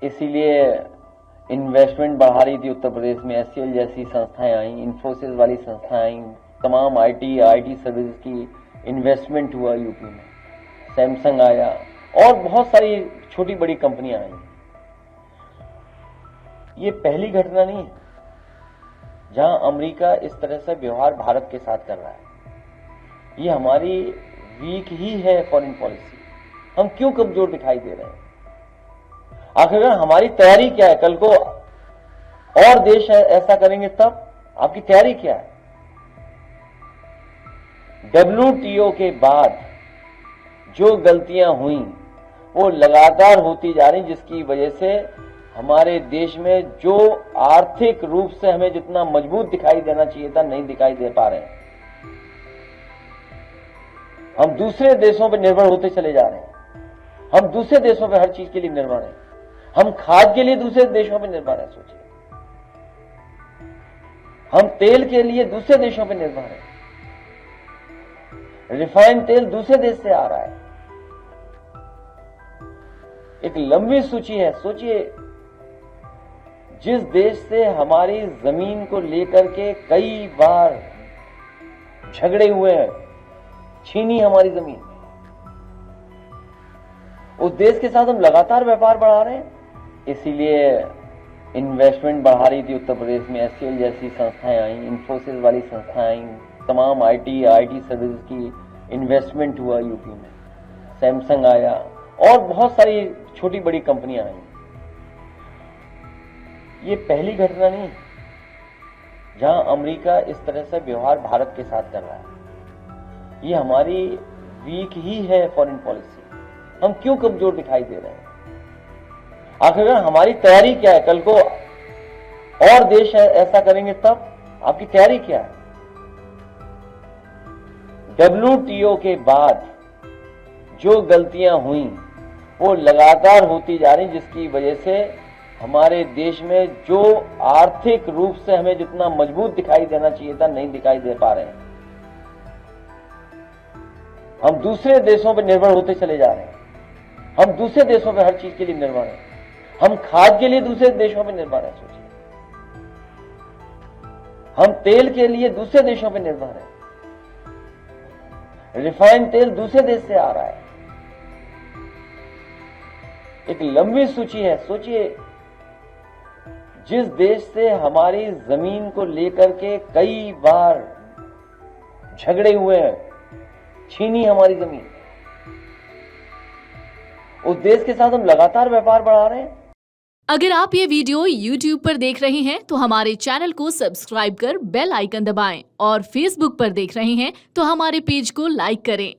इसीलिए इन्वेस्टमेंट बढ़ा रही थी उत्तर प्रदेश में। एचसीएल जैसी संस्थाएं आई, इन्फोसिस वाली संस्थाएं आई, तमाम आईटी सर्विस की इन्वेस्टमेंट हुआ यूपी में। सैमसंग आया और बहुत सारी छोटी बड़ी कंपनियां आई। ये पहली घटना नहीं है जहां अमेरिका इस तरह से व्यवहार भारत के साथ कर रहा है। ये हमारी वीक ही है फॉरेन पॉलिसी। हम क्यों कमजोर दिखाई दे रहे हैं? आखिर हमारी तैयारी क्या है? कल को और देश ऐसा करेंगे तब आपकी तैयारी क्या है? WTO के बाद जो गलतियां हुई वो लगातार होती जा रही, जिसकी वजह से हमारे देश में जो आर्थिक रूप से हमें जितना मजबूत दिखाई देना चाहिए था, नहीं दिखाई दे पा रहे हैं। हम दूसरे देशों पर निर्भर होते चले जा रहे हैं। हम दूसरे देशों पर हर चीज के लिए निर्भर हैं। हम खाद के लिए दूसरे देशों पर निर्भर हैं। सोचिए, हम तेल के लिए दूसरे देशों पर निर्भर हैं। रिफाइंड तेल दूसरे देश से आ रहा है। एक लंबी सूची है। सोचिए, जिस देश से हमारी जमीन को लेकर के कई बार झगड़े हुए हैं, छीनी हमारी जमीन, उस देश के साथ हम लगातार व्यापार बढ़ा रहे हैं। इसीलिए इन्वेस्टमेंट बढ़ा रही थी उत्तर प्रदेश में। एचसीएल जैसी संस्थाएं आई, इन्फोसिस वाली संस्थाएं आई, तमाम आईटी सर्विस की इन्वेस्टमेंट हुआ यूपी में। सैमसंग आया और बहुत सारी छोटी बड़ी कंपनियां आई। ये पहली घटना नहीं है जहां अमेरिका इस तरह से व्यवहार भारत के साथ कर रहा है। ये हमारी वीक ही है फॉरेन पॉलिसी। हम क्यों कमजोर दिखाई दे रहे हैं? आखिर हमारी तैयारी क्या है? कल को और देश ऐसा करेंगे तब आपकी तैयारी क्या है? WTO के बाद जो गलतियां हुई वो लगातार होती जा रही, जिसकी वजह से हमारे देश में जो आर्थिक रूप से हमें जितना मजबूत दिखाई देना चाहिए था, नहीं दिखाई दे पा रहे हैं। हम दूसरे देशों पर निर्भर होते चले जा रहे हैं। हम दूसरे देशों पर हर चीज के लिए निर्भर हैं। हम खाद के लिए दूसरे देशों पर निर्भर हैं। सोचिए, हम तेल के लिए दूसरे देशों पर निर्भर हैं। रिफाइंड तेल दूसरे देश से आ रहा है। एक लंबी सूची है। सोचिए, जिस देश से हमारी जमीन को लेकर के कई बार झगड़े हुए हैं, छीनी हमारी जमीन, उस देश के साथ हम लगातार व्यापार बढ़ा रहे हैं। अगर आप ये वीडियो YouTube पर देख रहे हैं तो हमारे चैनल को सब्सक्राइब कर बेल आइकन दबाएं और Facebook पर देख रहे हैं तो हमारे पेज को लाइक करें।